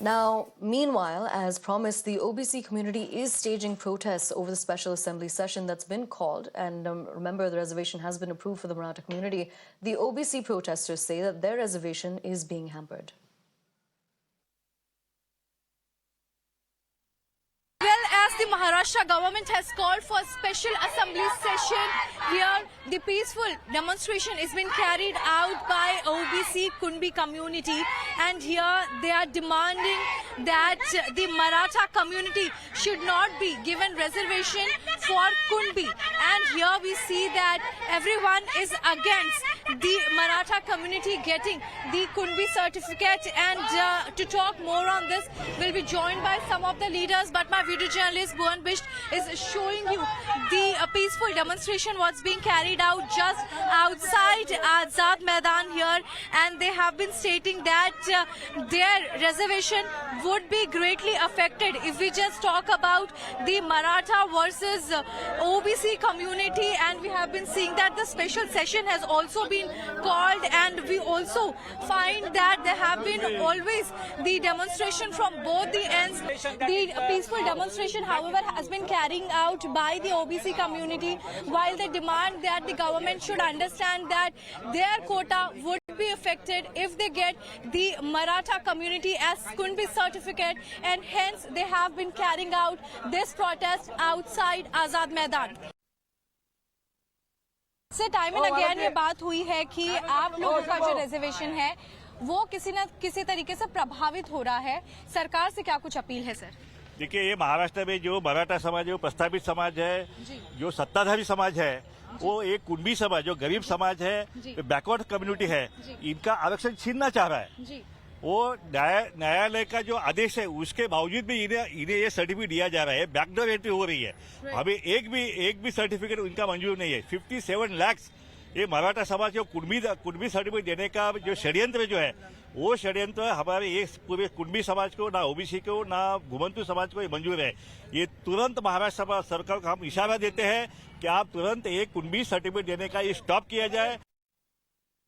Now, meanwhile, as promised, the OBC community is staging protests over the special assembly session that's been called. And remember, the reservation has been approved for the Maratha community. The OBC protesters say that their reservation is being hampered. As the Maharashtra government has called for a special assembly session, here the peaceful demonstration is being carried out by OBC Kunbi community, and here they are demanding that the Maratha community should not be given reservation for Kunbi. And here we see that everyone is against the Maratha community getting the Kunbi certificate, and to talk more on this, we'll be joined by some of the leaders, but my video journalist Bhuvan Bisht is showing you the peaceful demonstration what's being carried out just outside Azad Maidan here, and they have been stating that their reservation would be greatly affected if we just talk about the Maratha versus OBC community. And we have been seeing that the special session has also been called, and we also find that there have been always the demonstration from both the ends. The peaceful demonstration, however, has been carrying out by the OBC community, while they demand that the government should understand that their quota would be affected if they get the Maratha community as Kunbi certificate, and hence they have been carrying out this protest outside Azad Maidan. से time and again ये बात हुई है कि आप लोगों का जो रिजर्वेशन है वो किसी न किसी तरीके से प्रभावित हो रहा है। सरकार से क्या कुछ अपील है सर? देखिए, ये महाराष्ट्र में जो मराठा समाज है, वो प्रस्तावित समाज है, जो सत्ताधारी समाज है, वो एक कुंभी समाज, जो गरीब समाज है, बैकवर्ड कम्युनिटी है, इनका आरक्षण छीनना चाह रहा है। वो न्यायालय का जो आदेश है उसके बावजूद भी इन्हें ये सर्टिफिकेट दिया जा रहा है, बैकडोर एंट्री हो रही है। हमें एक भी सर्टिफिकेट उनका मंजूर नहीं है। 57 लाख ये मराठा समाज को कुंभी सर्टिफिकेट देने का जो षड्यंत्र जो है, वो षड्यंत्र हमारे ये पूरे कुंभी समाज को, ना ओबीसी को, ना घुमंतु समाज को ये मंजूर है। ये तुरंत महाराष्ट्र सरकार को हम इशारा देते हैं कि आप तुरंत एक कुंभी सर्टिफिकेट देने का ये स्टॉप किया जाए